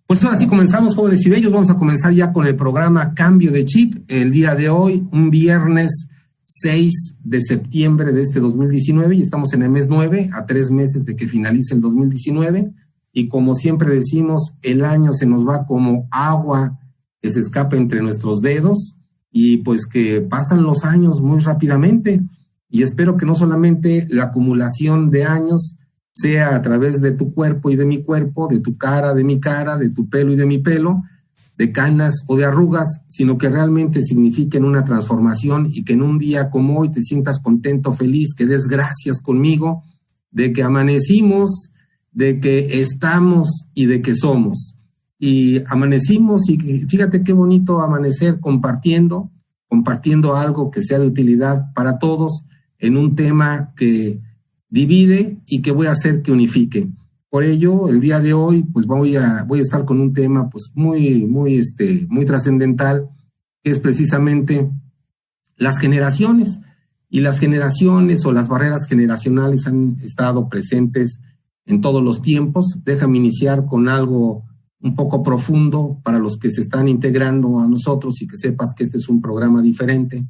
Pues ahora sí comenzamos, jóvenes y bellos. Vamos a comenzar ya con el programa Cambio de Chip. El día de hoy, un viernes 6 de septiembre de este 2019, y estamos en el mes 9, a 3 meses de que finalice el 2019. Y como siempre decimos, el año se nos va como agua que se escapa entre nuestros dedos, y pues que pasan los años muy rápidamente. Y espero que no solamente la acumulación de años sea a través de tu cuerpo y de mi cuerpo, de tu cara, de mi cara, de tu pelo y de mi pelo, de canas o de arrugas, sino que realmente signifiquen una transformación y que en un día como hoy te sientas contento, feliz, que des gracias conmigo de que amanecimos, de que estamos y de que somos. Y amanecimos, y fíjate qué bonito amanecer compartiendo algo que sea de utilidad para todos en un tema que divide y que voy a hacer que unifique. Por ello, el día de hoy, pues voy a estar con un tema pues muy trascendental, que es precisamente las generaciones. Y las generaciones o las barreras generacionales han estado presentes en todos los tiempos. Déjame iniciar con algo un poco profundo para los que se están integrando a nosotros, y que sepas que este es un programa diferente,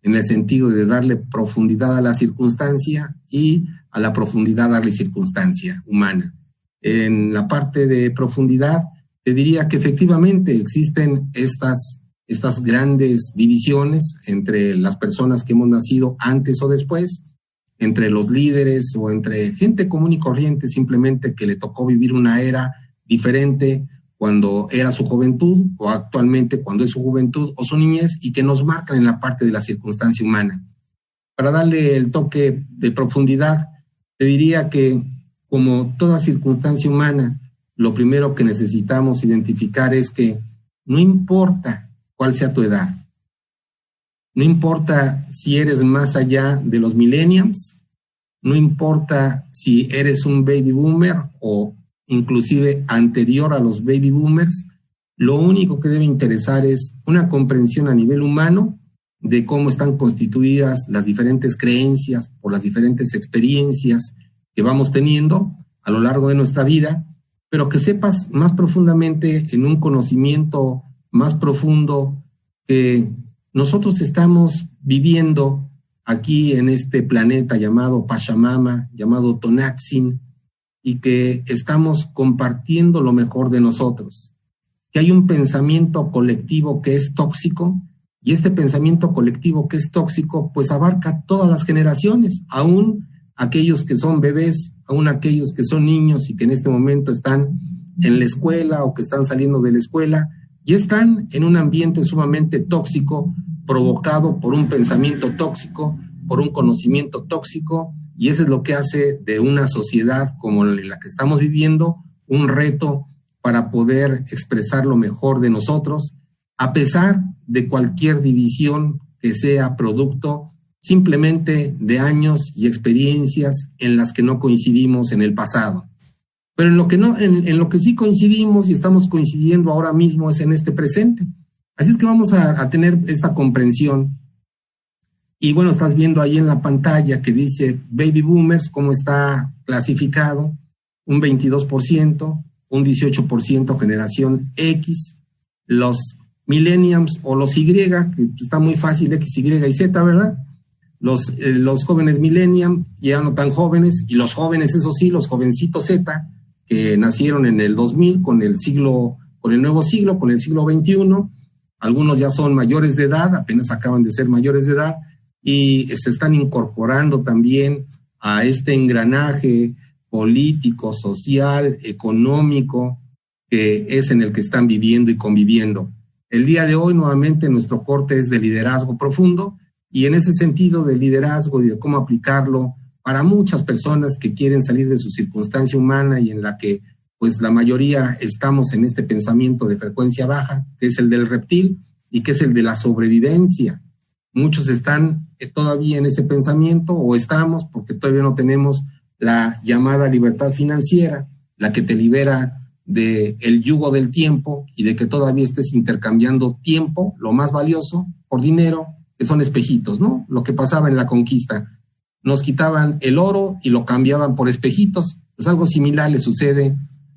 en el sentido de darle profundidad a la circunstancia y a la profundidad darle circunstancia humana. En la parte de profundidad, te diría que efectivamente existen estas grandes divisiones entre las personas que hemos nacido antes o después, entre los líderes o entre gente común y corriente, simplemente que le tocó vivir una era diferente cuando era su juventud, o actualmente cuando es su juventud o su niñez, y que nos marcan en la parte de la circunstancia humana. Para darle el toque de profundidad, te diría que, como toda circunstancia humana, lo primero que necesitamos identificar es que no importa cuál sea tu edad, no importa si eres más allá de los millennials, no importa si eres un baby boomer o inclusive anterior a los baby boomers, lo único que debe interesar es una comprensión a nivel humano de cómo están constituidas las diferentes creencias por las diferentes experiencias que vamos teniendo a lo largo de nuestra vida, pero que sepas más profundamente, en un conocimiento más profundo, que nosotros estamos viviendo aquí en este planeta llamado Pachamama, llamado Tonatzin, y que estamos compartiendo lo mejor de nosotros, que hay un pensamiento colectivo que es tóxico, y este pensamiento colectivo que es tóxico pues abarca todas las generaciones, aún aquellos que son bebés, aún aquellos que son niños y que en este momento están en la escuela o que están saliendo de la escuela y están en un ambiente sumamente tóxico, provocado por un pensamiento tóxico, por un conocimiento tóxico. Y eso es lo que hace de una sociedad como la que estamos viviendo un reto para poder expresar lo mejor de nosotros, a pesar de cualquier división que sea producto simplemente de años y experiencias en las que no coincidimos en el pasado. Pero en lo que sí coincidimos y estamos coincidiendo ahora mismo es en este presente. Así es que vamos a tener esta comprensión. Y bueno, estás viendo ahí en la pantalla que dice Baby Boomers, cómo está clasificado: un 22%, un 18% generación X, los Millennials o los Y, que está muy fácil, X, Y y Z, ¿verdad? Los jóvenes Millennials, ya no tan jóvenes, y los jóvenes, eso sí, los jovencitos Z, que nacieron en el 2000 con el nuevo siglo, con el siglo XXI. Algunos ya son mayores de edad, apenas acaban de ser mayores de edad, y se están incorporando también a este engranaje político, social, económico, que es en el que están viviendo y conviviendo. El día de hoy, nuevamente, nuestro corte es de liderazgo profundo, y en ese sentido de liderazgo y de cómo aplicarlo para muchas personas que quieren salir de su circunstancia humana, y en la que pues la mayoría estamos en este pensamiento de frecuencia baja, que es el del reptil y que es el de la sobrevivencia. Muchos están todavía en ese pensamiento, o estamos, porque todavía no tenemos la llamada libertad financiera, la que te libera del yugo del tiempo y de que todavía estés intercambiando tiempo, lo más valioso, por dinero, que son espejitos, ¿no? Lo que pasaba en la conquista. Nos quitaban el oro y lo cambiaban por espejitos. Pues algo similar le sucede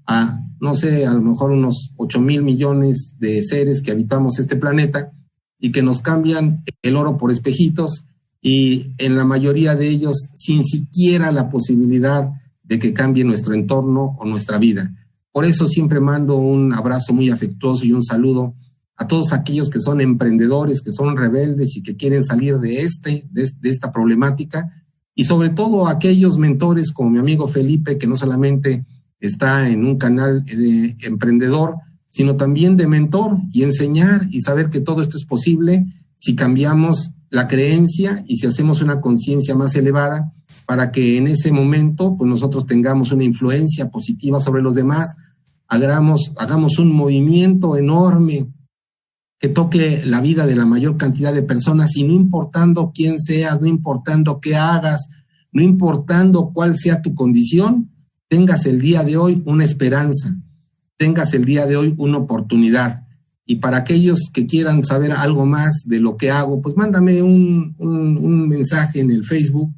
a, no sé, a lo mejor unos 8,000 millones de seres que habitamos este planeta y que nos cambian el oro por espejitos, y en la mayoría de ellos sin siquiera la posibilidad de que cambie nuestro entorno o nuestra vida. Por eso siempre mando un abrazo muy afectuoso y un saludo a todos aquellos que son emprendedores, que son rebeldes y que quieren salir de esta problemática, y sobre todo a aquellos mentores como mi amigo Felipe, que no solamente está en un canal de emprendedor, sino también de mentor, y enseñar y saber que todo esto es posible si cambiamos la creencia y si hacemos una conciencia más elevada, para que en ese momento pues nosotros tengamos una influencia positiva sobre los demás, hagamos un movimiento enorme que toque la vida de la mayor cantidad de personas, y no importando quién seas, no importando qué hagas, no importando cuál sea tu condición, tengas el día de hoy una esperanza, tengas el día de hoy una oportunidad. Y para aquellos que quieran saber algo más de lo que hago, pues mándame un mensaje en el Facebook,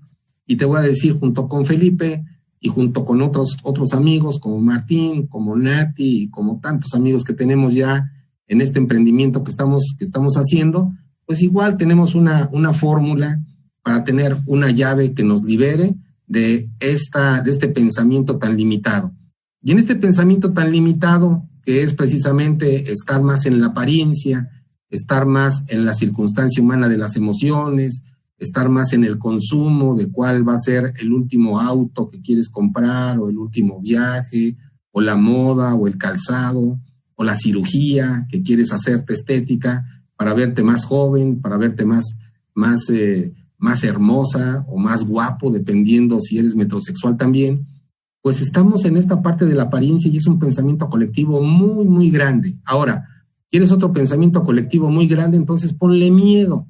y te voy a decir, junto con Felipe y junto con otros amigos como Martín, como Nati y como tantos amigos que tenemos ya en este emprendimiento que estamos haciendo, pues igual tenemos una fórmula para tener una llave que nos libere de este pensamiento tan limitado. Y en este pensamiento tan limitado, que es precisamente estar más en la apariencia, estar más en la circunstancia humana de las emociones, estar más en el consumo de cuál va a ser el último auto que quieres comprar, o el último viaje, o la moda, o el calzado, o la cirugía que quieres hacerte estética para verte más joven, para verte más hermosa o más guapo, dependiendo si eres metrosexual también. Pues estamos en esta parte de la apariencia, y es un pensamiento colectivo muy, muy grande. Ahora, ¿quieres otro pensamiento colectivo muy grande? Entonces ponle miedo.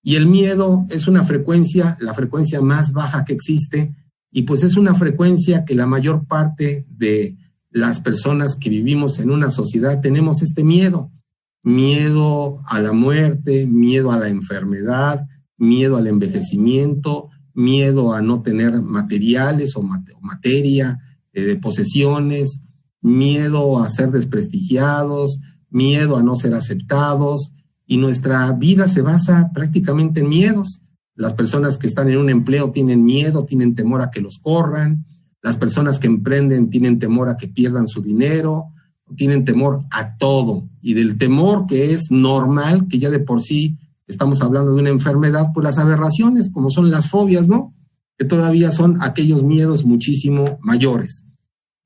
Y el miedo es una frecuencia, la frecuencia más baja que existe, y pues es una frecuencia que la mayor parte de las personas que vivimos en una sociedad tenemos este miedo. Miedo a la muerte, miedo a la enfermedad, miedo al envejecimiento, miedo a no tener materiales o materia, de posesiones, miedo a ser desprestigiados, miedo a no ser aceptados, y nuestra vida se basa prácticamente en miedos. Las personas que están en un empleo tienen miedo, tienen temor a que los corran. Las personas que emprenden tienen temor a que pierdan su dinero, tienen temor a todo. Y del temor que es normal, que ya de por sí estamos hablando de una enfermedad, pues las aberraciones, como son las fobias, ¿no? Que todavía son aquellos miedos muchísimo mayores.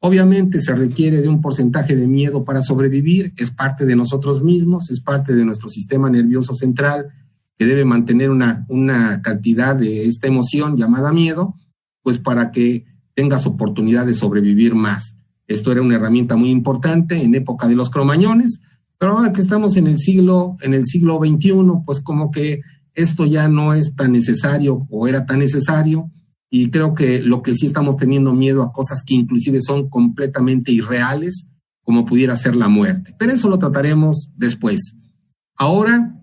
Obviamente se requiere de un porcentaje de miedo para sobrevivir, es parte de nosotros mismos, es parte de nuestro sistema nervioso central, que debe mantener una cantidad de esta emoción llamada miedo, pues para que tengas oportunidad de sobrevivir más. Esto era una herramienta muy importante en época de los cromañones, pero ahora que estamos en el siglo XXI, pues como que esto ya no es tan necesario, o era tan necesario. Y creo que lo que sí estamos teniendo miedo a cosas que inclusive son completamente irreales, como pudiera ser la muerte. Pero eso lo trataremos después. Ahora,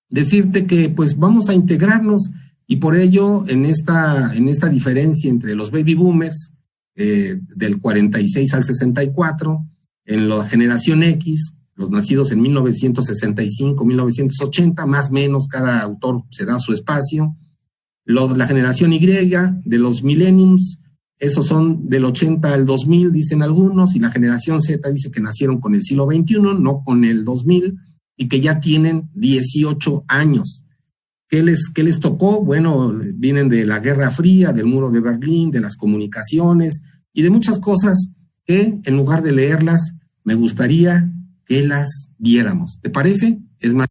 decirte que pues vamos a integrarnos, y por ello en esta diferencia entre los baby boomers, del 46 al 64, en la generación X, los nacidos en 1965, 1980, más o menos cada autor se da su espacio. La generación Y, de los millennials, esos son del 80 al 2000, dicen algunos, y la generación Z dice que nacieron con el siglo XXI, no con el 2000, y que ya tienen 18 años. ¿Qué les tocó? Bueno, vienen de la Guerra Fría, del Muro de Berlín, de las comunicaciones y de muchas cosas que, en lugar de leerlas, me gustaría que las viéramos. ¿Te parece? Es más.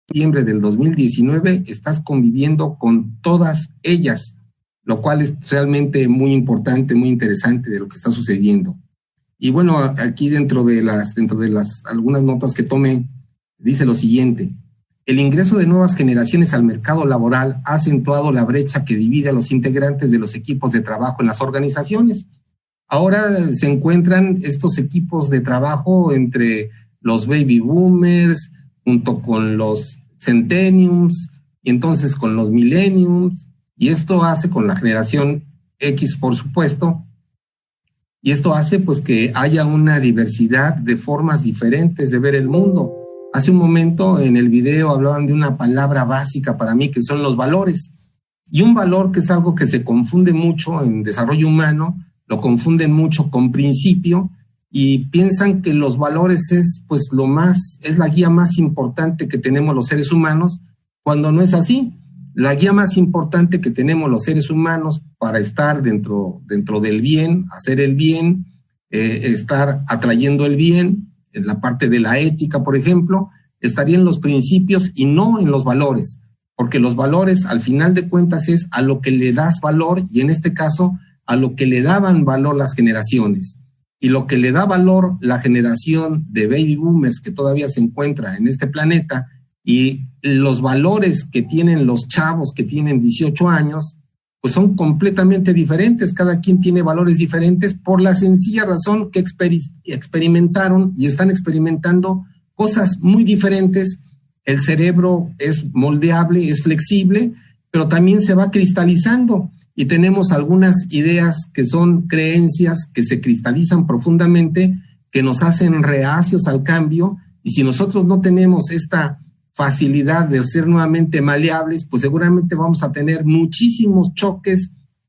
Septiembre del 2019 estás conviviendo con todas ellas, lo cual es realmente muy importante, muy interesante de lo que está sucediendo. Y bueno, aquí dentro de las algunas notas que tomé, dice lo siguiente: El ingreso de nuevas generaciones al mercado laboral ha acentuado la brecha que divide a los integrantes de los equipos de trabajo en las organizaciones. Ahora se encuentran estos equipos de trabajo entre los baby boomers, junto con los centennials, y entonces con los millennials, y esto hace con la generación X, por supuesto, y esto hace pues que haya una diversidad de formas diferentes de ver el mundo. Hace un momento en el video hablaban de una palabra básica para mí que son los valores, y un valor que es algo que se confunde mucho en desarrollo humano, lo confunden mucho con principio y piensan que los valores es pues es la guía más importante que tenemos los seres humanos, cuando no es así. La guía más importante que tenemos los seres humanos para estar dentro del bien, hacer el bien, estar atrayendo el bien, en la parte de la ética, por ejemplo, estaría en los principios y no en los valores, porque los valores al final de cuentas es a lo que le das valor, y en este caso a lo que le daban valor las generaciones. Y lo que le da valor la generación de baby boomers que todavía se encuentra en este planeta, y los valores que tienen los chavos que tienen 18 años, pues son completamente diferentes. Cada quien tiene valores diferentes por la sencilla razón que experimentaron y están experimentando cosas muy diferentes. El cerebro es moldeable, es flexible, pero también se va cristalizando, y tenemos algunas ideas que son creencias que se cristalizan profundamente, que nos hacen reacios al cambio, y si nosotros no tenemos esta facilidad de ser nuevamente maleables, pues seguramente vamos a tener muchísimos choques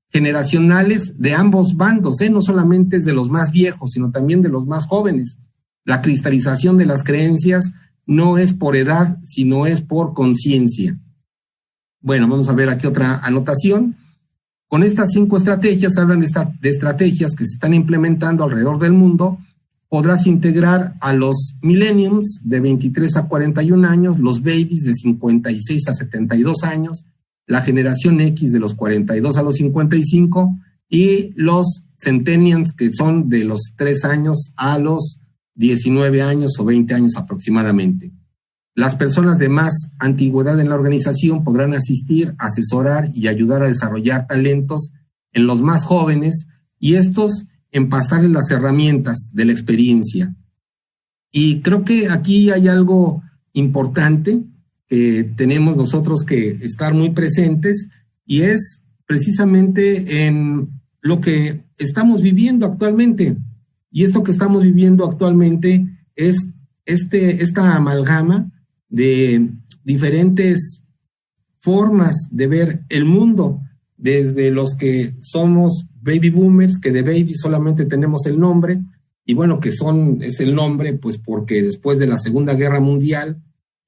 generacionales de ambos bandos, no solamente es de los más viejos, sino también de los más jóvenes. La cristalización de las creencias no es por edad, sino es por conciencia. Bueno, vamos a ver aquí otra anotación. Con estas 5 estrategias, hablan de estrategias que se están implementando alrededor del mundo. Podrás integrar a los millennials de 23 a 41 años, los babies de 56 a 72 años, la generación X de los 42 a los 55 y los centennials, que son de los 3 años a los 19 años o 20 años aproximadamente. Las personas de más antigüedad en la organización podrán asistir, asesorar y ayudar a desarrollar talentos en los más jóvenes, y estos en pasarles las herramientas de la experiencia. Y creo que aquí hay algo importante que tenemos nosotros que estar muy presentes, y es precisamente en lo que estamos viviendo actualmente. Y esto que estamos viviendo actualmente es esta amalgama de diferentes formas de ver el mundo, desde los que somos baby boomers, que de baby solamente tenemos el nombre, y bueno, es el nombre pues porque después de la Segunda Guerra Mundial,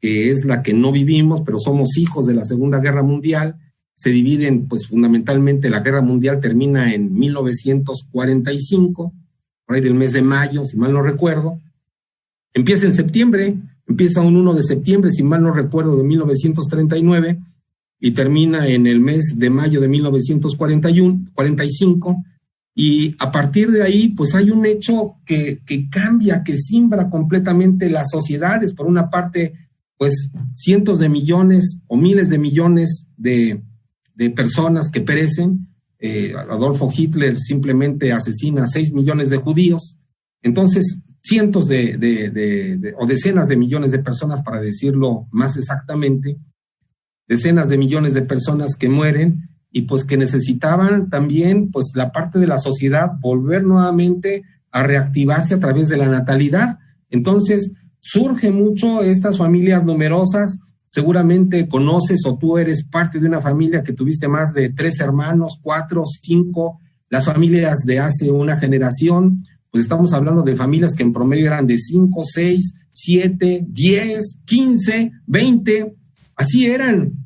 que es la que no vivimos, pero somos hijos de la Segunda Guerra Mundial, se dividen pues fundamentalmente. La Guerra Mundial termina en 1945, por ahí del mes de mayo, si mal no recuerdo. Empieza en septiembre, empieza un 1 de septiembre, si mal no recuerdo, de 1939, y termina en el mes de mayo de 1945, y a partir de ahí pues hay un hecho que cambia, que simbra completamente las sociedades. Por una parte, pues cientos de millones o miles de millones de personas que perecen. Adolfo Hitler simplemente asesina a 6 millones de judíos. Entonces, cientos o decenas de millones de personas, para decirlo más exactamente, decenas de millones de personas que mueren, y pues que necesitaban también pues la parte de la sociedad volver nuevamente a reactivarse a través de la natalidad. Entonces surge mucho estas familias numerosas. Seguramente conoces, o tú eres parte de una familia que tuviste más de 3 hermanos, 4, 5, las familias de hace una generación, pues estamos hablando de familias que en promedio eran de 5, 6, 7, 10, 15, 20, así eran,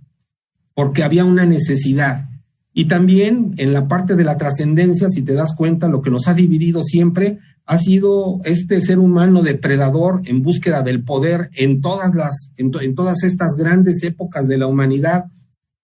porque había una necesidad. Y también en la parte de la trascendencia, si te das cuenta, lo que nos ha dividido siempre ha sido este ser humano depredador en búsqueda del poder. En todas estas grandes épocas de la humanidad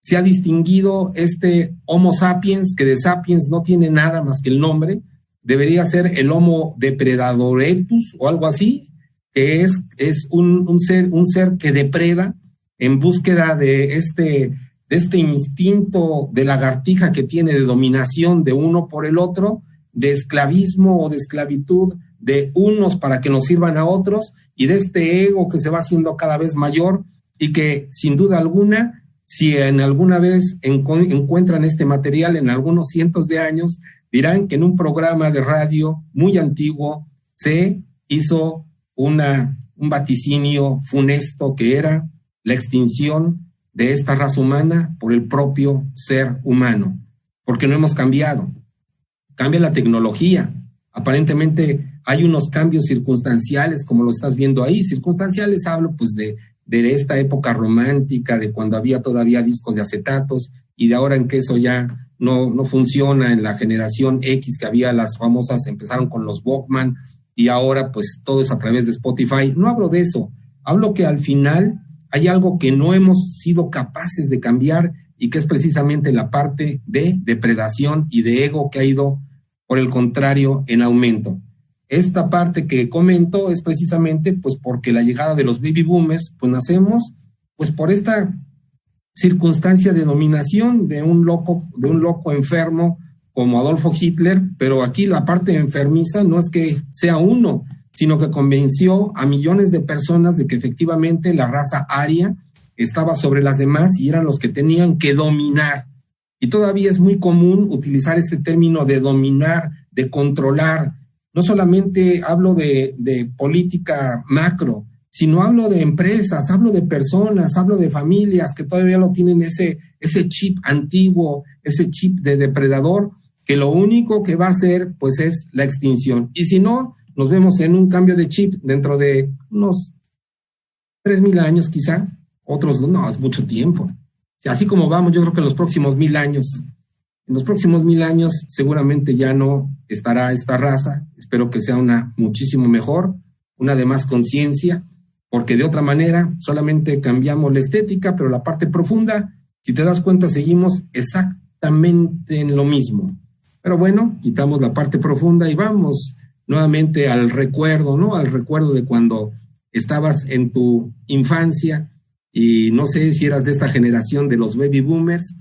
se ha distinguido este Homo sapiens, que de sapiens no tiene nada más que el nombre. Debería ser el Homo depredador erectus o algo así, que es un ser que depreda, en búsqueda de este instinto de lagartija que tiene de dominación de uno por el otro, de esclavismo o de esclavitud de unos para que nos sirvan a otros, y de este ego que se va haciendo cada vez mayor, y que sin duda alguna, si en alguna vez encuentran este material en algunos cientos de años, dirán que en un programa de radio muy antiguo se hizo un vaticinio funesto que era la extinción de esta raza humana por el propio ser humano, porque no hemos cambiado. Cambia la tecnología. Aparentemente hay unos cambios circunstanciales, como lo estás viendo ahí. Circunstanciales hablo pues de esta época romántica, de cuando había todavía discos de acetatos, y de ahora en que eso ya no funciona. En la generación X que había las famosas, empezaron con los Walkman, y ahora pues todo es a través de Spotify. No hablo de eso, hablo que al final hay algo que no hemos sido capaces de cambiar, y que es precisamente la parte de depredación y de ego que ha ido, por el contrario, en aumento. Esta parte que comento es precisamente pues porque la llegada de los baby boomers, pues nacemos pues por esta circunstancia de dominación de un loco enfermo como Adolfo Hitler, pero aquí la parte enfermiza no es que sea uno, sino que convenció a millones de personas de que efectivamente la raza aria estaba sobre las demás y eran los que tenían que dominar. Y todavía es muy común utilizar ese término de dominar, de controlar. No solamente hablo de política macro, sino hablo de empresas, hablo de personas, hablo de familias que todavía lo tienen ese chip antiguo, ese chip de depredador, que lo único que va a hacer pues es la extinción. Y si no, nos vemos en un cambio de chip dentro de unos 3,000 años quizá, otros no, es mucho tiempo. Así como vamos, yo creo que en los próximos 1,000 años seguramente ya no estará esta raza. Espero que sea una muchísimo mejor, una de más conciencia, porque de otra manera solamente cambiamos la estética, pero la parte profunda, si te das cuenta, seguimos exactamente en lo mismo. Pero bueno, quitamos la parte profunda y vamos nuevamente al recuerdo, ¿no? Al recuerdo de cuando estabas en tu infancia, y no sé si eras de esta generación de los baby boomers,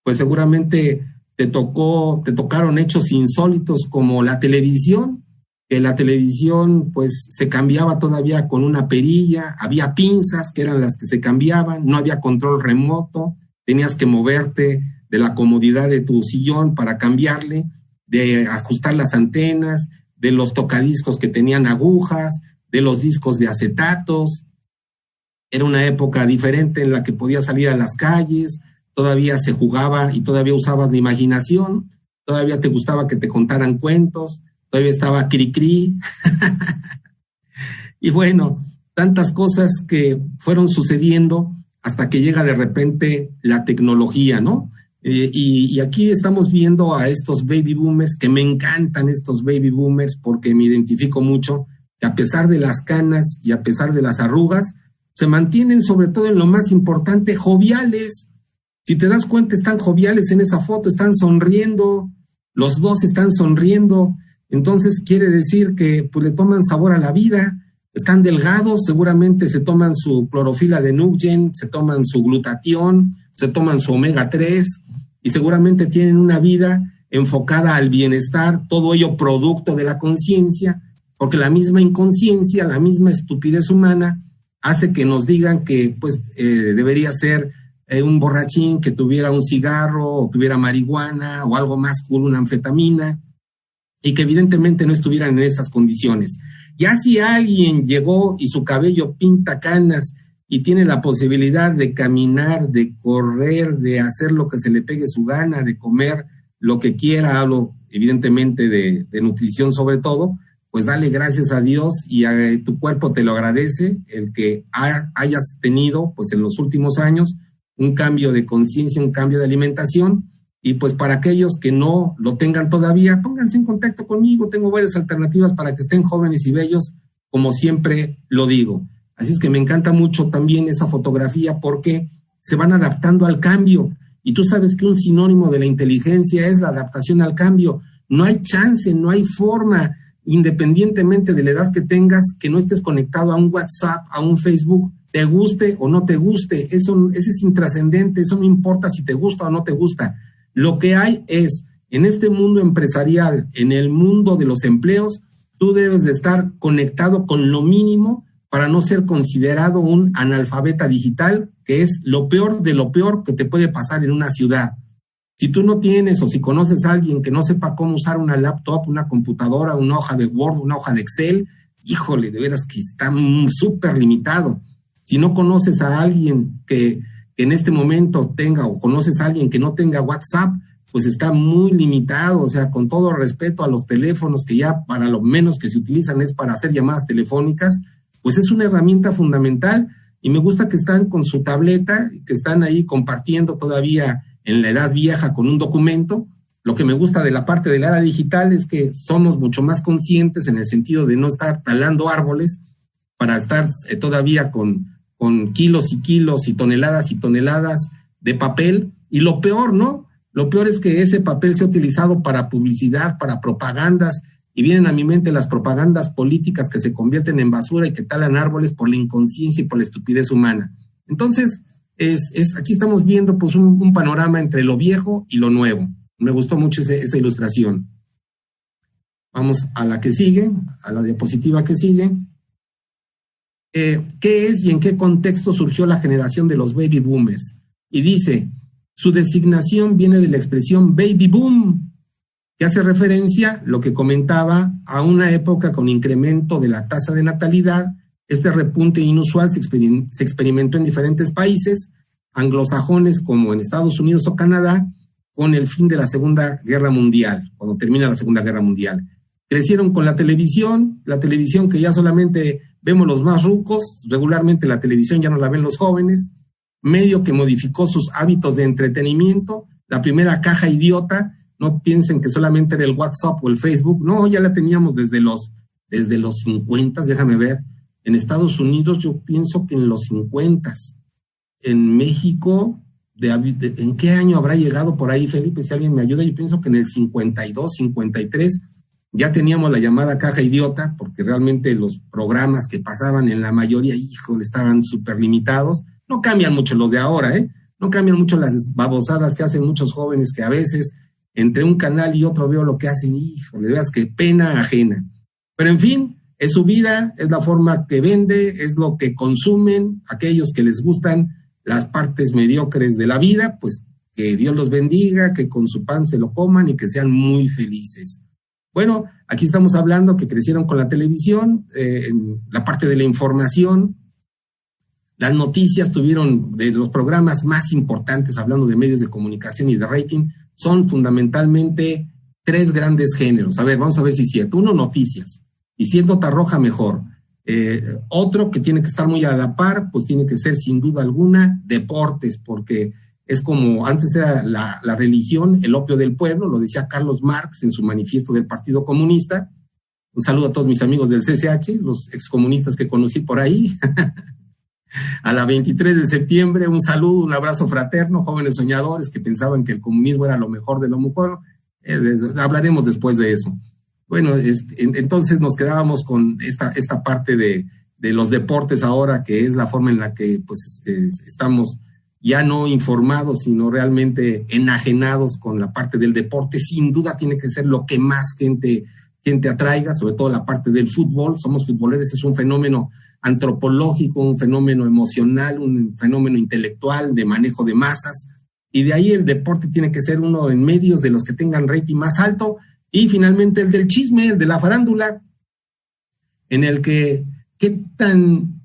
pues seguramente te tocaron hechos insólitos como la televisión, que la televisión pues se cambiaba todavía con una perilla, había pinzas que eran las que se cambiaban, no había control remoto, tenías que moverte de la comodidad de tu sillón para cambiarle, de ajustar las antenas, de los tocadiscos que tenían agujas, de los discos de acetatos. Era una época diferente en la que podías salir a las calles, todavía se jugaba y todavía usabas la imaginación, todavía te gustaba que te contaran cuentos, todavía estaba Cricri. Y bueno, tantas cosas que fueron sucediendo hasta que llega de repente la tecnología, ¿no? Y aquí estamos viendo a estos baby boomers, que me encantan estos baby boomers porque me identifico mucho, que a pesar de las canas y a pesar de las arrugas, se mantienen sobre todo en lo más importante, joviales. Si te das cuenta, están joviales en esa foto, están sonriendo, los dos están sonriendo, entonces quiere decir que pues le toman sabor a la vida, están delgados, seguramente se toman su clorofila de Nugen, se toman su glutatión, se toman su omega 3 y seguramente tienen una vida enfocada al bienestar, todo ello producto de la conciencia, porque la misma inconsciencia, la misma estupidez humana hace que nos digan que pues debería ser un borrachín que tuviera un cigarro o tuviera marihuana o algo más cool, una anfetamina, y que evidentemente no estuvieran en esas condiciones. Ya si alguien llegó y su cabello pinta canas y tiene la posibilidad de caminar, de correr, de hacer lo que se le pegue su gana, de comer lo que quiera, hablo evidentemente de nutrición sobre todo, pues dale gracias a Dios y a tu cuerpo te lo agradece el que hayas tenido pues en los últimos años un cambio de conciencia, un cambio de alimentación. Y pues para aquellos que no lo tengan todavía, pónganse en contacto conmigo, tengo varias alternativas para que estén jóvenes y bellos, como siempre lo digo. Así es que me encanta mucho también esa fotografía porque se van adaptando al cambio. Y tú sabes que un sinónimo de la inteligencia es la adaptación al cambio. No hay chance, no hay forma, independientemente de la edad que tengas, que no estés conectado a un WhatsApp, a un Facebook. te guste o no te guste, eso es intrascendente, eso no importa si te gusta o no te gusta. Lo que hay es, en este mundo empresarial, en el mundo de los empleos, tú debes de estar conectado con lo mínimo para no ser considerado un analfabeta digital, que es lo peor de lo peor que te puede pasar en una ciudad. Si tú no tienes o si conoces a alguien que no sepa cómo usar una laptop, una computadora, una hoja de Word, una hoja de Excel, híjole, de veras que está súper limitado. Si no conoces a alguien que en este momento tenga o conoces a alguien que no tenga WhatsApp, pues está muy limitado. O sea, con todo respeto a los teléfonos que ya para lo menos que se utilizan es para hacer llamadas telefónicas, pues es una herramienta fundamental y me gusta que están con su tableta, que están ahí compartiendo todavía en la edad vieja con un documento. Lo que me gusta de la parte de la era digital es que somos mucho más conscientes en el sentido de no estar talando árboles para estar todavía con kilos y kilos y toneladas de papel. Y lo peor, ¿no? Lo peor es que ese papel sea utilizado para publicidad, para propagandas, y vienen a mi mente las propagandas políticas que se convierten en basura y que talan árboles por la inconsciencia y por la estupidez humana. Entonces, aquí estamos viendo pues un panorama entre lo viejo y lo nuevo. Me gustó mucho esa ilustración. Vamos a la que sigue, a la diapositiva que sigue. ¿Qué es y en qué contexto surgió la generación de los baby boomers? Y dice, su designación viene de la expresión baby boom, que hace referencia, lo que comentaba, a una época con incremento de la tasa de natalidad. Este repunte inusual se experimentó en diferentes países anglosajones como en Estados Unidos o Canadá con el fin de la Segunda Guerra Mundial, cuando termina la Segunda Guerra Mundial. Crecieron con la televisión que ya solamente vemos los más rucos, regularmente la televisión ya no la ven los jóvenes, medio que modificó sus hábitos de entretenimiento, la primera caja idiota, no piensen que solamente era el WhatsApp o el Facebook, no, ya la teníamos desde los 50, déjame ver, en Estados Unidos yo pienso que en los 50, en México, ¿en qué año habrá llegado por ahí, Felipe? Si alguien me ayuda, yo pienso que en el 52, 53, ya teníamos la llamada caja idiota, porque realmente los programas que pasaban en la mayoría, híjole, estaban súper limitados. No cambian mucho los de ahora, no cambian mucho las babosadas que hacen muchos jóvenes que a veces entre un canal y otro veo lo que hacen, híjole, veas qué pena ajena. Pero en fin, es su vida, es la forma que vende, es lo que consumen aquellos que les gustan las partes mediocres de la vida, pues que Dios los bendiga, que con su pan se lo coman y que sean muy felices. Bueno, aquí estamos hablando que crecieron con la televisión, en la parte de la información. Las noticias tuvieron de los programas más importantes, hablando de medios de comunicación y de rating, son fundamentalmente tres grandes géneros. A ver, vamos a ver si es cierto. Uno, noticias. Y si es nota roja, mejor. Otro que tiene que estar muy a la par, pues tiene que ser sin duda alguna deportes, porque es como antes era la religión, el opio del pueblo, lo decía Carlos Marx en su manifiesto del Partido Comunista. Un saludo a todos mis amigos del CCH, los excomunistas que conocí por ahí. A la 23 de septiembre, un saludo, un abrazo fraterno, jóvenes soñadores que pensaban que el comunismo era lo mejor de lo mejor. Hablaremos después de eso. Bueno, entonces nos quedábamos con esta parte de los deportes ahora, que es la forma en la que pues estamos ya no informados, sino realmente enajenados con la parte del deporte. Sin duda tiene que ser lo que más gente atraiga, sobre todo la parte del fútbol. Somos futboleros, es un fenómeno antropológico, un fenómeno emocional, un fenómeno intelectual de manejo de masas, y de ahí el deporte tiene que ser uno en medios de los que tengan rating más alto, y finalmente el del chisme, el de la farándula, en el que qué tan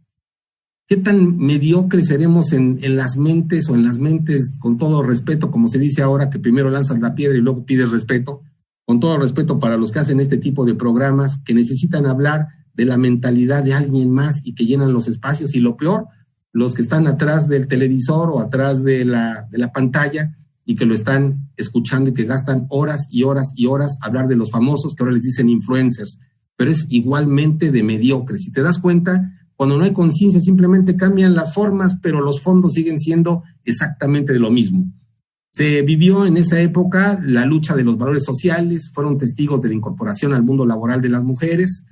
mediocres seremos en las mentes, o en las mentes, con todo respeto, como se dice ahora, que primero lanzas la piedra y luego pides respeto, con todo respeto para los que hacen este tipo de programas, que necesitan hablar de la mentalidad de alguien más y que llenan los espacios, y lo peor, los que están atrás del televisor o atrás de la pantalla y que lo están escuchando y que gastan horas y horas y horas a hablar de los famosos, que ahora les dicen influencers, pero es igualmente de mediocre. Si te das cuenta, cuando no hay conciencia simplemente cambian las formas, pero los fondos siguen siendo exactamente de lo mismo. Se vivió en esa época la lucha de los valores sociales, fueron testigos de la incorporación al mundo laboral de las mujeres,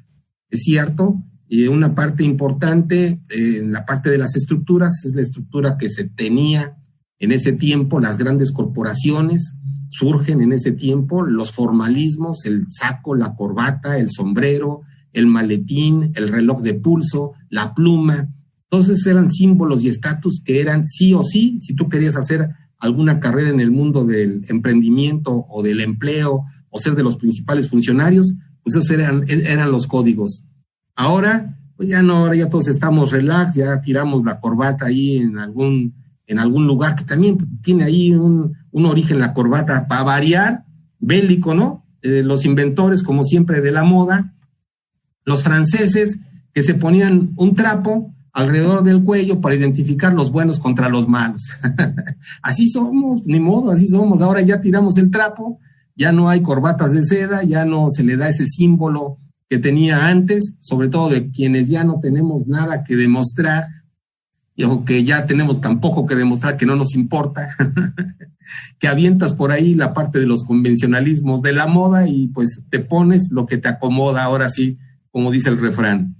es cierto, Y una parte importante, en la parte de las estructuras, es la estructura que se tenía en ese tiempo. Las grandes corporaciones surgen en ese tiempo, los formalismos, el saco, la corbata, el sombrero, el maletín, el reloj de pulso, la pluma. Entonces eran símbolos y estatus que eran sí o sí, si tú querías hacer alguna carrera en el mundo del emprendimiento o del empleo o ser de los principales funcionarios, pues esos eran los códigos. Ahora, pues ya no, ahora ya todos estamos relax, ya tiramos la corbata ahí en algún lugar que también tiene ahí un origen la corbata para variar, bélico, ¿no? Los inventores, como siempre, de la moda, los franceses que se ponían un trapo alrededor del cuello para identificar los buenos contra los malos. Así somos, ni modo, así somos. Ahora ya tiramos el trapo, ya no hay corbatas de seda, ya no se le da ese símbolo que tenía antes, sobre todo de quienes ya no tenemos nada que demostrar, o que ya tenemos tampoco que demostrar que no nos importa, que avientas por ahí la parte de los convencionalismos de la moda y pues te pones lo que te acomoda, ahora sí, como dice el refrán.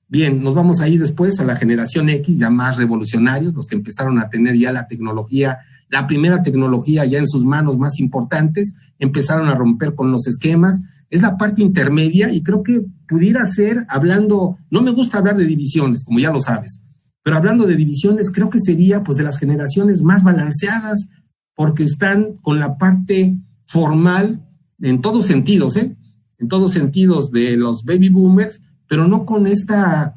Bien, nos vamos ahí después a la generación X, ya más revolucionarios, los que empezaron a tener ya la tecnología, la primera tecnología ya en sus manos más importantes, empezaron a romper con los esquemas. Es la parte intermedia y creo que pudiera ser, hablando, no me gusta hablar de divisiones, como ya lo sabes, pero hablando de divisiones, creo que sería pues de las generaciones más balanceadas, porque están con la parte formal en todos sentidos, en todos sentidos de los baby boomers, pero no con esta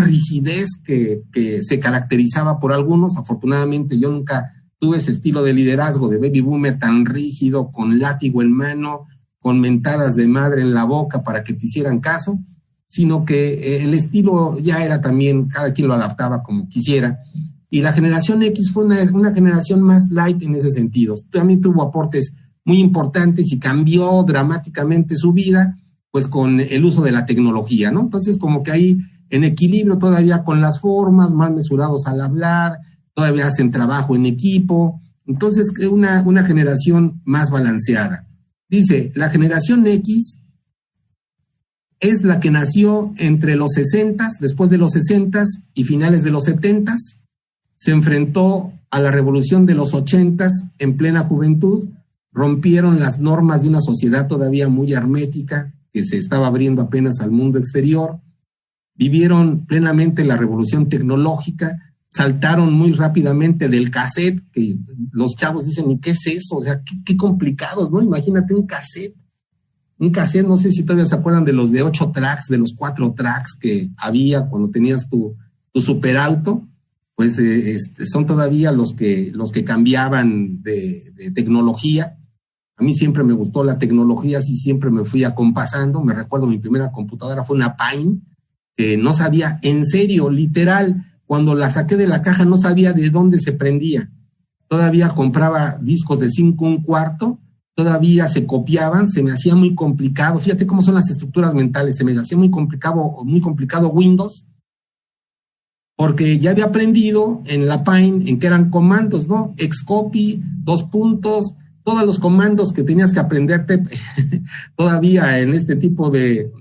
rigidez que se caracterizaba por algunos. Afortunadamente yo nunca tuve ese estilo de liderazgo de baby boomer tan rígido, con látigo en mano, con mentadas de madre en la boca para que te hicieran caso, sino que el estilo ya era también, cada quien lo adaptaba como quisiera. Y la generación X fue una generación más light en ese sentido. También tuvo aportes muy importantes y cambió dramáticamente su vida, pues con el uso de la tecnología, ¿no? Entonces como que ahí en equilibrio todavía con las formas, más mesurados al hablar, todavía hacen trabajo en equipo. Entonces una generación más balanceada. Dice, la generación X es la que nació entre los 60s, después de los 60s y finales de los 70s. Se enfrentó a la revolución de los 80s en plena juventud, rompieron las normas de una sociedad todavía muy hermética, que se estaba abriendo apenas al mundo exterior, vivieron plenamente la revolución tecnológica, saltaron muy rápidamente del cassette, que los chavos dicen, ¿y qué es eso? O sea, qué complicados, ¿no? Imagínate un cassette, no sé si todavía se acuerdan de los de 8 tracks, de los 4 tracks que había cuando tenías tu superauto, pues son todavía los que cambiaban de tecnología. A mí siempre me gustó la tecnología, así siempre me fui acompasando. Me recuerdo mi primera computadora fue una Pine, que no sabía, en serio, literal, cuando la saqué de la caja no sabía de dónde se prendía. Todavía compraba discos de 5 1/4, todavía se copiaban, se me hacía muy complicado. Fíjate cómo son las estructuras mentales, se me hacía muy complicado Windows, porque ya había aprendido en la Pine en que eran comandos, ¿no? Xcopy, 2 puntos, todos los comandos que tenías que aprenderte todavía en este tipo de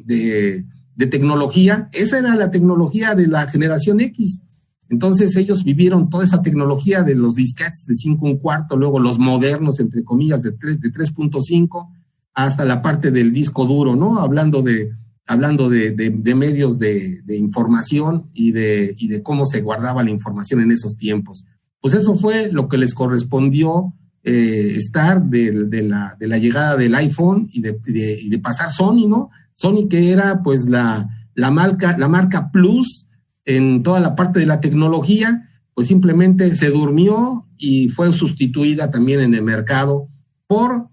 tecnología. Esa era la tecnología de la generación X. Entonces ellos vivieron toda esa tecnología de los disquetes de 5 1/4, luego los modernos, entre comillas, de 3.5, hasta la parte del disco duro, ¿no? Hablando de medios de información y de cómo se guardaba la información en esos tiempos. Pues eso fue lo que les correspondió estar de la llegada del iPhone y de pasar Sony, ¿no? Sony, que era pues la marca Plus en toda la parte de la tecnología, pues simplemente se durmió y fue sustituida también en el mercado por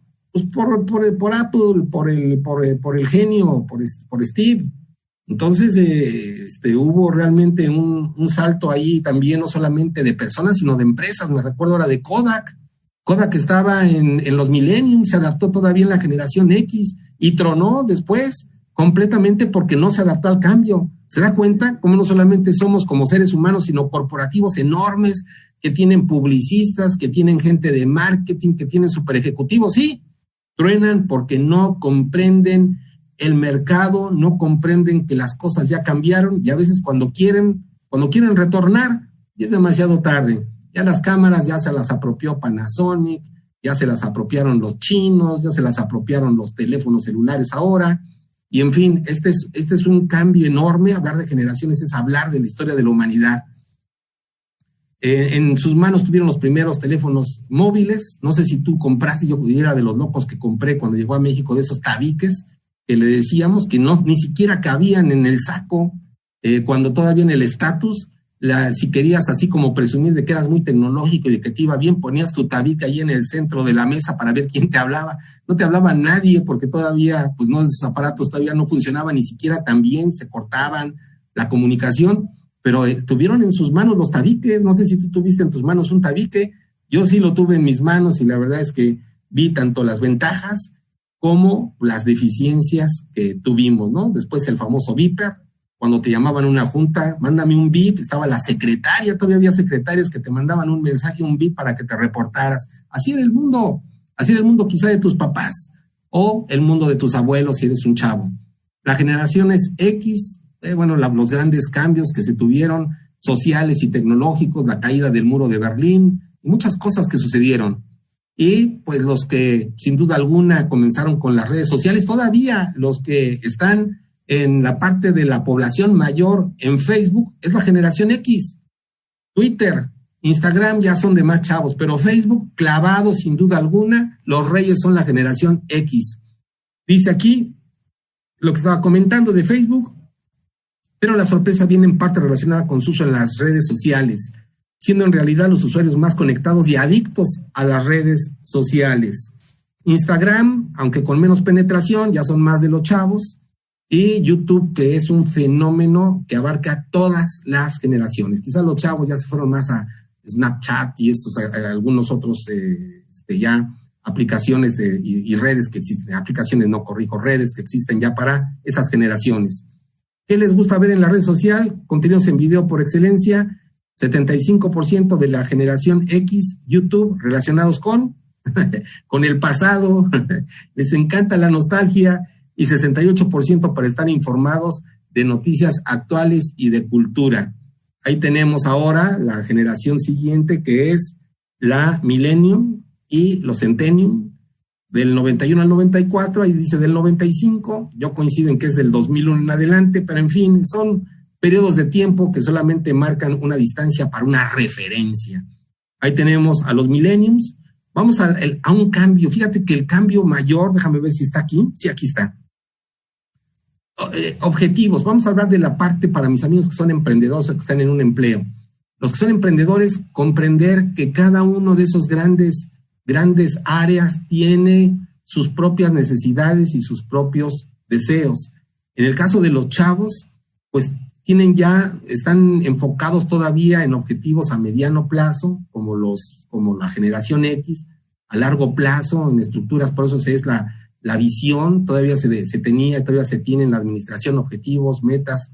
Apple, por el genio, por Steve. Entonces hubo realmente un salto ahí también, no solamente de personas, sino de empresas. Me recuerdo ahora de Kodak. Kodak estaba en los Millennium, se adaptó todavía en la generación X y tronó después completamente porque no se adaptó al cambio. ¿Se da cuenta cómo no solamente somos como seres humanos, sino corporativos enormes que tienen publicistas, que tienen gente de marketing, que tienen super ejecutivos? Sí, truenan porque no comprenden el mercado, no comprenden que las cosas ya cambiaron y a veces cuando quieren retornar, ya es demasiado tarde. Ya las cámaras ya se las apropió Panasonic, ya se las apropiaron los chinos, ya se las apropiaron los teléfonos celulares ahora. Y en fin, este es un cambio enorme. Hablar de generaciones es hablar de la historia de la humanidad. En sus manos tuvieron los primeros teléfonos móviles. No sé si tú compraste, yo era de los locos que compré cuando llegó a México, de esos tabiques que le decíamos que no, ni siquiera cabían en el saco, cuando todavía en el estatus, si querías así como presumir de que eras muy tecnológico y de que te iba bien, ponías tu tabique ahí en el centro de la mesa para ver quién te hablaba. No te hablaba nadie porque todavía, pues no, esos aparatos todavía no funcionaban ni siquiera tan bien, se cortaban la comunicación, pero tuvieron en sus manos los tabiques. No sé si tú tuviste en tus manos un tabique. Yo sí lo tuve en mis manos y la verdad es que vi tanto las ventajas como las deficiencias que tuvimos, ¿no? Después el famoso Viper, cuando te llamaban a una junta, mándame un VIP, estaba la secretaria, todavía había secretarias que te mandaban un mensaje, un VIP para que te reportaras. Así era el mundo quizá de tus papás, o el mundo de tus abuelos si eres un chavo. La generación es X, los grandes cambios que se tuvieron, sociales y tecnológicos, la caída del muro de Berlín, muchas cosas que sucedieron. Y pues los que sin duda alguna comenzaron con las redes sociales, todavía los que están en la parte de la población mayor en Facebook, es la generación X. Twitter, Instagram ya son de más chavos, pero Facebook, clavado sin duda alguna, los reyes son la generación X. Dice aquí lo que estaba comentando de Facebook, pero la sorpresa viene en parte relacionada con su uso en las redes sociales, siendo en realidad los usuarios más conectados y adictos a las redes sociales. Instagram, aunque con menos penetración, ya son más de los chavos, y YouTube, que es un fenómeno que abarca todas las generaciones. Quizás los chavos ya se fueron más a Snapchat y algunos otros ya aplicaciones y redes que existen, redes que existen ya para esas generaciones. ¿Qué les gusta ver en la red social? Contenidos en video por excelencia. 75% de la generación X, YouTube, relacionados con el pasado. Les encanta la nostalgia. Y 68% para estar informados de noticias actuales y de cultura. Ahí tenemos ahora la generación siguiente, que es la Millennium y los Centennium, del 91 al 94, ahí dice del 95, yo coincido en que es del 2001 en adelante, pero en fin, son periodos de tiempo que solamente marcan una distancia para una referencia. Ahí tenemos a los Millenniums. Vamos a un cambio. Fíjate que el cambio mayor, déjame ver si está aquí. Sí, aquí está. Objetivos. Vamos a hablar de la parte para mis amigos que son emprendedores o que están en un empleo. Los que son emprendedores, comprender que cada uno de esos grandes áreas tiene sus propias necesidades y sus propios deseos. En el caso de los chavos, pues están enfocados todavía en objetivos a mediano plazo, como la generación X, a largo plazo, en estructuras, por eso es la visión, todavía se tiene en la administración objetivos, metas,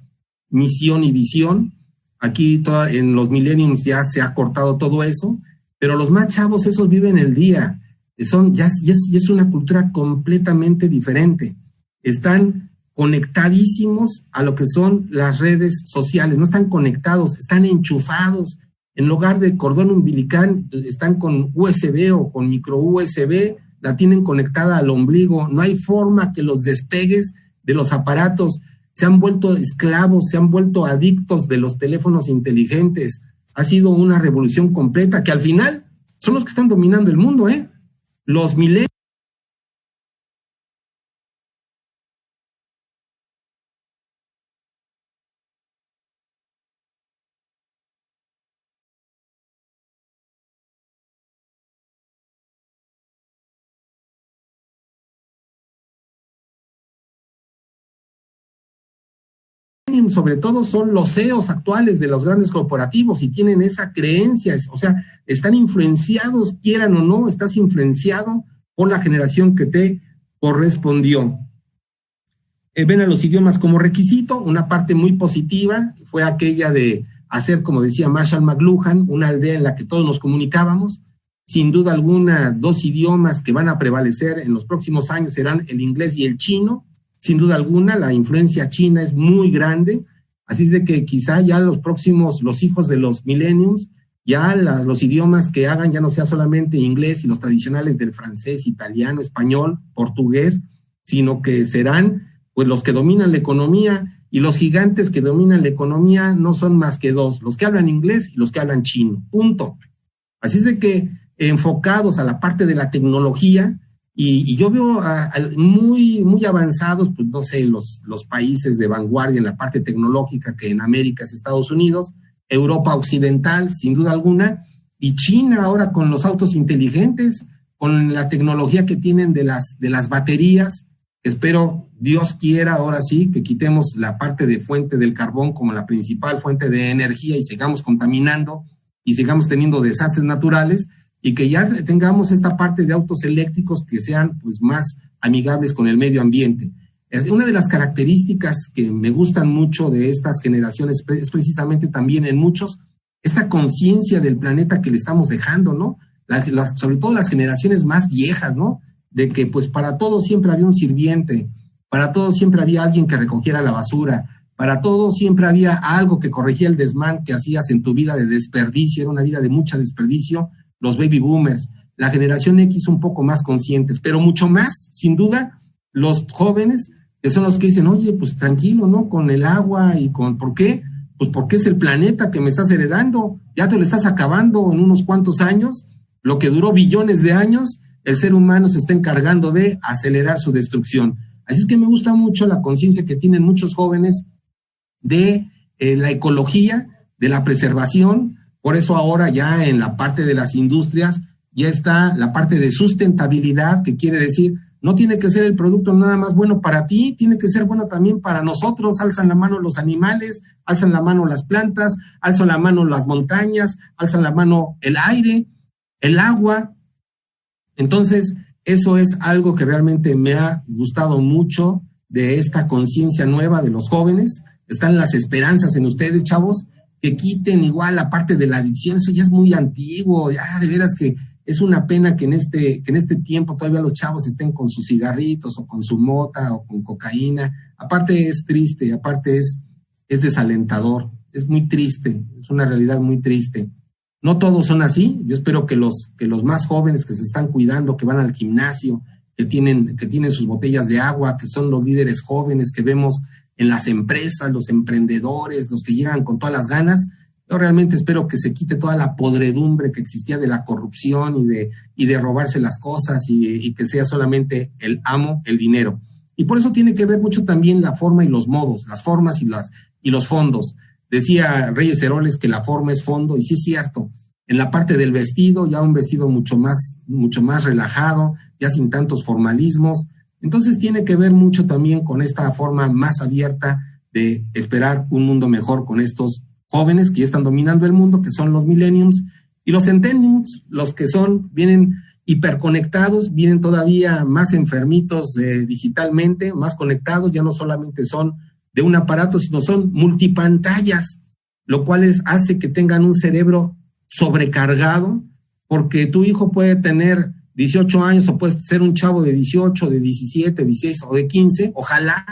misión y visión. Aquí en los millenniums ya se ha cortado todo eso, pero los más chavos, esos viven el día. Es una cultura completamente diferente. Están conectadísimos a lo que son las redes sociales. No están conectados, están enchufados. En lugar de cordón umbilical, están con USB o con micro USB, la tienen conectada al ombligo. No hay forma que los despegues de los aparatos. Se han vuelto esclavos, se han vuelto adictos de los teléfonos inteligentes. Ha sido una revolución completa que al final son los que están dominando el mundo, ¿eh? Los millennials. Sobre todo son los CEOs actuales de los grandes corporativos y tienen esa creencia, o sea, están influenciados, quieran o no, estás influenciado por la generación que te correspondió. Ven a los idiomas como requisito. Una parte muy positiva fue aquella de hacer, como decía Marshall McLuhan, una aldea en la que todos nos comunicábamos. Sin duda alguna, 2 idiomas que van a prevalecer en los próximos años serán el inglés y el chino. sin duda alguna, la influencia china es muy grande, así es de que quizá ya los hijos de los millenniums, ya los idiomas que hagan ya no sea solamente inglés y los tradicionales del francés, italiano, español, portugués, sino que serán pues los que dominan la economía, y los gigantes que dominan la economía no son más que dos, los que hablan inglés y los que hablan chino, punto. Así es de que enfocados a la parte de la tecnología, y yo veo muy avanzados, pues no sé, los países de vanguardia en la parte tecnológica, que en América es Estados Unidos, Europa Occidental, sin duda alguna, y China ahora con los autos inteligentes, con la tecnología que tienen de las baterías. Espero, Dios quiera, ahora sí, que quitemos la parte de fuente del carbón como la principal fuente de energía y sigamos contaminando y sigamos teniendo desastres naturales, y que ya tengamos esta parte de autos eléctricos que sean pues más amigables con el medio ambiente. Es una de las características que me gustan mucho de estas generaciones, es precisamente también en muchos, esta conciencia del planeta que le estamos dejando, ¿no? Sobre todo las generaciones más viejas, ¿no? De que pues para todo siempre había un sirviente, para todo siempre había alguien que recogiera la basura, para todo siempre había algo que corregía el desmán que hacías en tu vida de desperdicio, era una vida de mucha desperdicio. Los baby boomers, la generación X un poco más conscientes, pero mucho más, sin duda, los jóvenes, que son los que dicen, oye, pues tranquilo, ¿no? Con el agua y ¿por qué? Pues porque es el planeta que me estás heredando, ya te lo estás acabando en unos cuantos años, lo que duró billones de años, el ser humano se está encargando de acelerar su destrucción. Así es que me gusta mucho la conciencia que tienen muchos jóvenes de la ecología, de la preservación. Por eso ahora ya en la parte de las industrias ya está la parte de sustentabilidad, que quiere decir, no tiene que ser el producto nada más bueno para ti, tiene que ser bueno también para nosotros. Alzan la mano los animales, alzan la mano las plantas, alzan la mano las montañas, alzan la mano el aire, el agua. Entonces, eso es algo que realmente me ha gustado mucho de esta conciencia nueva de los jóvenes. Están las esperanzas en ustedes, chavos, que quiten igual la parte de la adicción. Eso ya es muy antiguo, ya de veras que es una pena que en este tiempo todavía los chavos estén con sus cigarritos o con su mota o con cocaína. Aparte es triste, aparte es desalentador, es muy triste, es una realidad muy triste. No todos son así. Yo espero que los más jóvenes que se están cuidando, que van al gimnasio, que tienen sus botellas de agua, que son los líderes jóvenes que vemos en las empresas, los emprendedores, los que llegan con todas las ganas. Yo realmente espero que se quite toda la podredumbre que existía de la corrupción y de robarse las cosas y que sea solamente el amo, el dinero. Y por eso tiene que ver mucho también la forma y los modos, las formas y los fondos. Decía Reyes Heroles que la forma es fondo, y sí es cierto. En la parte del vestido, ya un vestido mucho más relajado, ya sin tantos formalismos. Entonces tiene que ver mucho también con esta forma más abierta de esperar un mundo mejor con estos jóvenes que ya están dominando el mundo, que son los millenniums, y los centennials, los que vienen hiperconectados, vienen todavía más enfermitos digitalmente, más conectados, ya no solamente son de un aparato, sino son multipantallas, lo cual hace que tengan un cerebro sobrecargado, porque tu hijo puede tener 18 años o puede ser un chavo de 18, de 17, 16 o de 15, ojalá,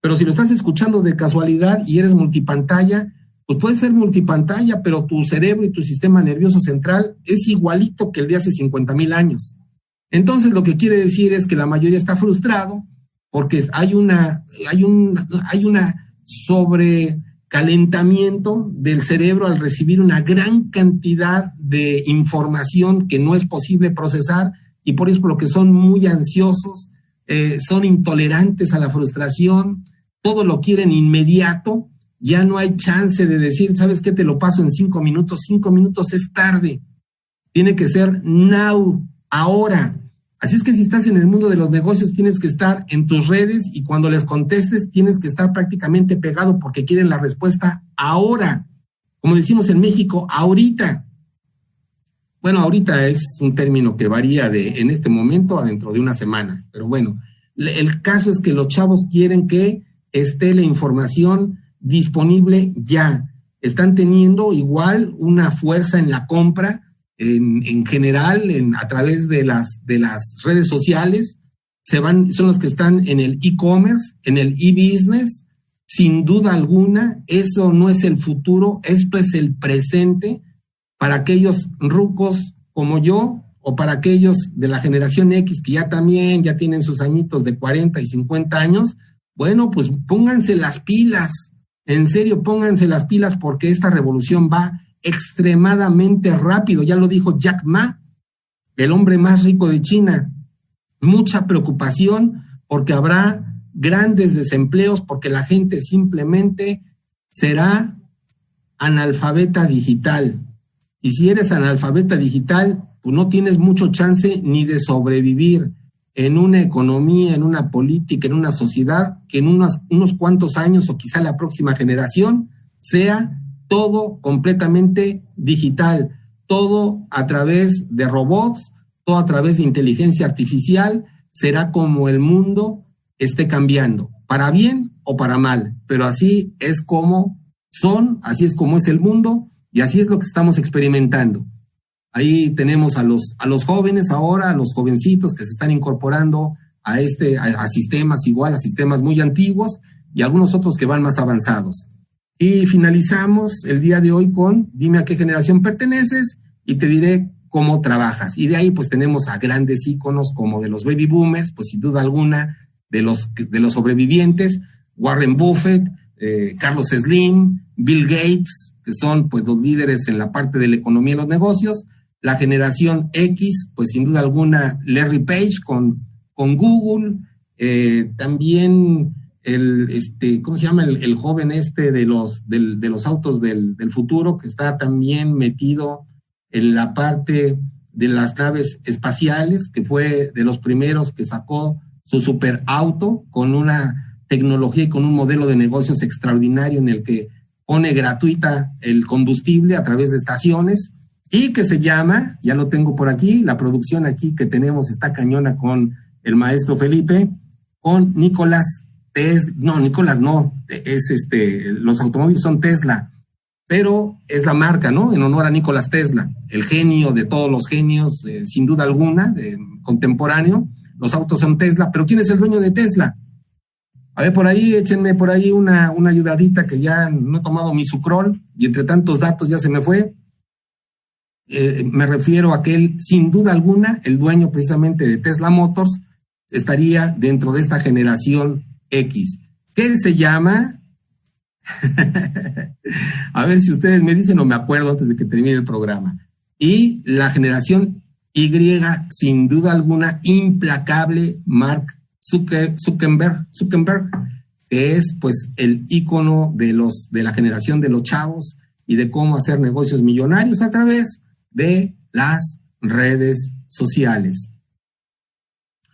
pero si lo estás escuchando de casualidad y eres multipantalla, pues puede ser multipantalla, pero tu cerebro y tu sistema nervioso central es igualito que el de hace 50,000 años. Entonces lo que quiere decir es que la mayoría está frustrado porque hay una sobrecalentamiento del cerebro al recibir una gran cantidad de información que no es posible procesar, y por eso por lo que son muy ansiosos, son intolerantes a la frustración, todo lo quieren inmediato. Ya no hay chance de decir, ¿sabes qué? Te lo paso en 5 minutos. 5 minutos es tarde. Tiene que ser now, ahora. Así es que si estás en el mundo de los negocios, tienes que estar en tus redes y cuando les contestes, tienes que estar prácticamente pegado porque quieren la respuesta ahora. Como decimos en México, ahorita. Bueno, ahorita es un término que varía en este momento a dentro de una semana. Pero bueno, el caso es que los chavos quieren que esté la información disponible ya. Están teniendo igual una fuerza en la compra en general a través de las redes sociales, son los que están en el e-commerce, en el e-business. Sin duda alguna, eso no es el futuro, esto es el presente para aquellos rucos como yo o para aquellos de la generación X que ya tienen sus añitos de 40 y 50 años. Bueno, pues pónganse las pilas, en serio, pónganse las pilas porque esta revolución va extremadamente rápido. Ya lo dijo Jack Ma, el hombre más rico de China. Mucha preocupación porque habrá grandes desempleos porque la gente simplemente será analfabeta digital. Y si eres analfabeta digital, pues no tienes mucho chance ni de sobrevivir en una economía, en una política, en una sociedad que en unos cuantos años o quizá la próxima generación sea todo completamente digital, todo a través de robots, todo a través de inteligencia artificial. Será como el mundo esté cambiando, para bien o para mal, pero así es como así es como es el mundo y así es lo que estamos experimentando. Ahí tenemos a los jóvenes ahora, a los jovencitos que se están incorporando a sistemas igual, a sistemas muy antiguos y algunos otros que van más avanzados. Y finalizamos el día de hoy con dime a qué generación perteneces y te diré cómo trabajas. Y de ahí pues tenemos a grandes íconos como de los baby boomers, pues sin duda alguna, de los sobrevivientes, Warren Buffett, Carlos Slim, Bill Gates, que son pues los líderes en la parte de la economía y los negocios. La generación X, pues sin duda alguna, Larry Page con Google, también ¿cómo se llama? El joven de los autos del futuro, que está también metido en la parte de las naves espaciales, que fue de los primeros que sacó su superauto con una tecnología y con un modelo de negocios extraordinario en el que pone gratuita el combustible a través de estaciones y que se llama, ya lo tengo por aquí, la producción aquí que tenemos está cañona con el maestro Felipe, con Nicolás los automóviles son Tesla, pero es la marca, ¿no? En honor a Nicolás Tesla, el genio de todos los genios, sin duda alguna, contemporáneo. Los autos son Tesla, pero ¿quién es el dueño de Tesla? A ver, por ahí, échenme por ahí una ayudadita que ya no he tomado mi sucrol y entre tantos datos ya se me fue. Me refiero a que él, sin duda alguna, el dueño precisamente de Tesla Motors, estaría dentro de esta generación X. ¿Qué se llama? A ver si ustedes me dicen o me acuerdo antes de que termine el programa. Y la generación Y, sin duda alguna, implacable, Mark Zuckerberg, que es pues el ícono de la generación de los chavos y de cómo hacer negocios millonarios a través de las redes sociales.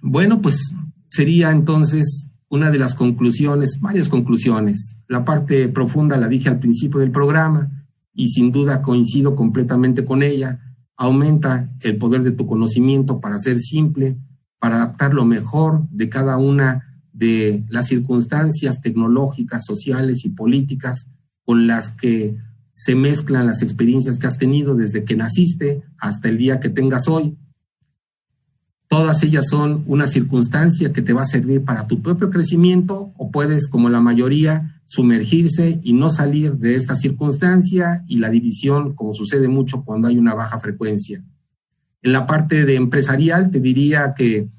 Bueno, pues sería entonces una de las conclusiones, varias conclusiones. La parte profunda la dije al principio del programa y sin duda coincido completamente con ella. Aumenta el poder de tu conocimiento para ser simple, para adaptar lo mejor de cada una de las circunstancias tecnológicas, sociales y políticas con las que se mezclan las experiencias que has tenido desde que naciste hasta el día que tengas hoy. Todas ellas son una circunstancia que te va a servir para tu propio crecimiento o puedes, como la mayoría, sumergirse y no salir de esta circunstancia y la división, como sucede mucho cuando hay una baja frecuencia. En la parte de empresarial te diría que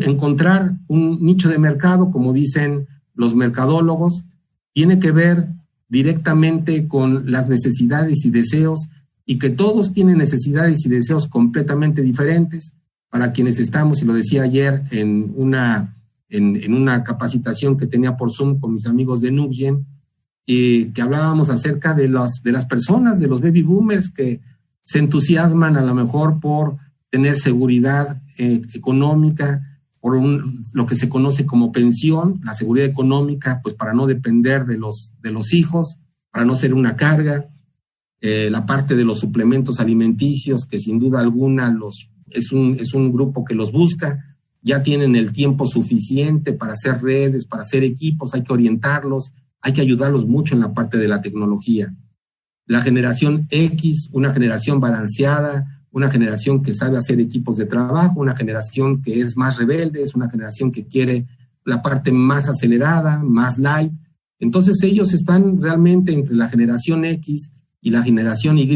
encontrar un nicho de mercado, como dicen los mercadólogos, tiene que ver directamente con las necesidades y deseos y que todos tienen necesidades y deseos completamente diferentes. Para quienes estamos, y lo decía ayer en una capacitación que tenía por Zoom con mis amigos de Nubgen, que hablábamos acerca de las personas, de los baby boomers que se entusiasman a lo mejor por tener seguridad económica, por lo que se conoce como pensión, la seguridad económica, pues para no depender de los hijos, para no ser una carga, la parte de los suplementos alimenticios, que sin duda alguna es un grupo que los busca, ya tienen el tiempo suficiente para hacer redes, para hacer equipos, hay que orientarlos, hay que ayudarlos mucho en la parte de la tecnología. La generación X, una generación balanceada, una generación que sabe hacer equipos de trabajo, una generación que es más rebelde, es una generación que quiere la parte más acelerada, más light. Entonces ellos están realmente entre la generación X y la generación Y,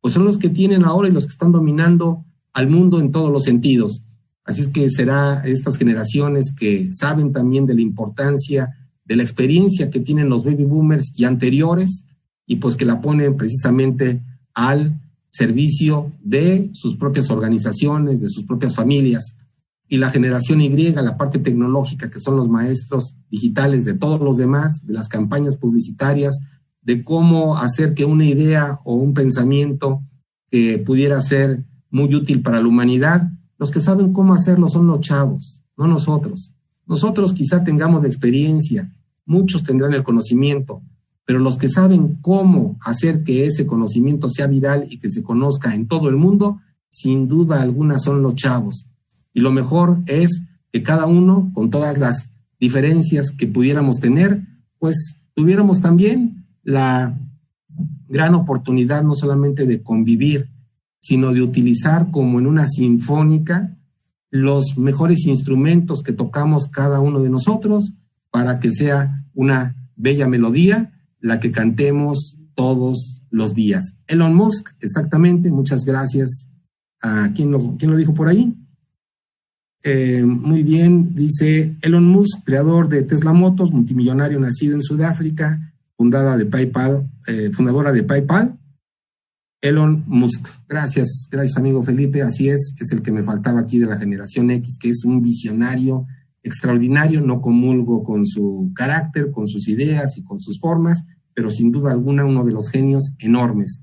pues son los que tienen ahora y los que están dominando al mundo en todos los sentidos. Así es que será estas generaciones que saben también de la importancia, de la experiencia que tienen los baby boomers y anteriores, y pues que la ponen precisamente al servicio de sus propias organizaciones, de sus propias familias. Y la generación Y, la parte tecnológica, que son los maestros digitales de todos los demás, de las campañas publicitarias, de cómo hacer que una idea o un pensamiento que pudiera ser muy útil para la humanidad, los que saben cómo hacerlo son los chavos, no nosotros. Nosotros quizá tengamos la experiencia, muchos tendrán el conocimiento, pero los que saben cómo hacer que ese conocimiento sea viral y que se conozca en todo el mundo, sin duda alguna son los chavos. Y lo mejor es que cada uno, con todas las diferencias que pudiéramos tener, pues tuviéramos también la gran oportunidad no solamente de convivir, sino de utilizar como en una sinfónica los mejores instrumentos que tocamos cada uno de nosotros para que sea una bella melodía la que cantemos todos los días. Elon Musk, exactamente, muchas gracias. ¿Quién lo dijo por ahí? Muy bien, dice Elon Musk, creador de Tesla Motors, multimillonario nacido en Sudáfrica, fundadora de PayPal. Elon Musk. Gracias amigo Felipe, así es el que me faltaba aquí de la generación X, que es un visionario extraordinario. No comulgo con su carácter, con sus ideas y con sus formas, pero sin duda alguna uno de los genios enormes.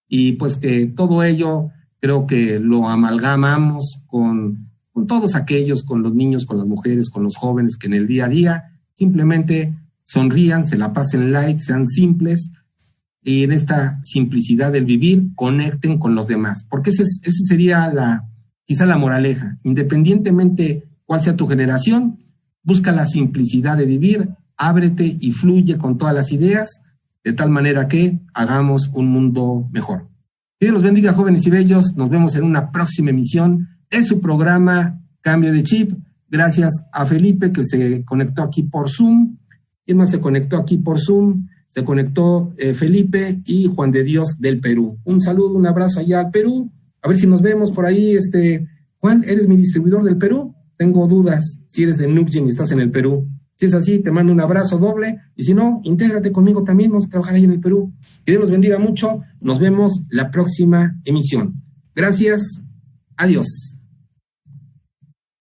Y pues que todo ello creo que lo amalgamamos con todos aquellos, con los niños, con las mujeres, con los jóvenes que en el día a día simplemente sonrían, se la pasen light, sean simples, y en esta simplicidad del vivir conecten con los demás, porque ese sería quizá la moraleja. Independientemente cuál sea tu generación, busca la simplicidad de vivir, ábrete y fluye con todas las ideas, de tal manera que hagamos un mundo mejor. Que Dios los bendiga, jóvenes y bellos. Nos vemos en una próxima emisión de su programa Cambio de Chip. Gracias a Felipe, que se conectó aquí por Zoom. ¿Quién más se conectó aquí por Zoom? Se conectó Felipe y Juan de Dios del Perú. Un saludo, un abrazo allá al Perú. A ver si nos vemos por ahí. Juan, ¿eres mi distribuidor del Perú? Tengo dudas si eres de Nuxgen y estás en el Perú. Si es así, te mando un abrazo doble. Y si no, intégrate conmigo también. Vamos a trabajar ahí en el Perú. Que Dios los bendiga mucho. Nos vemos la próxima emisión. Gracias. Adiós.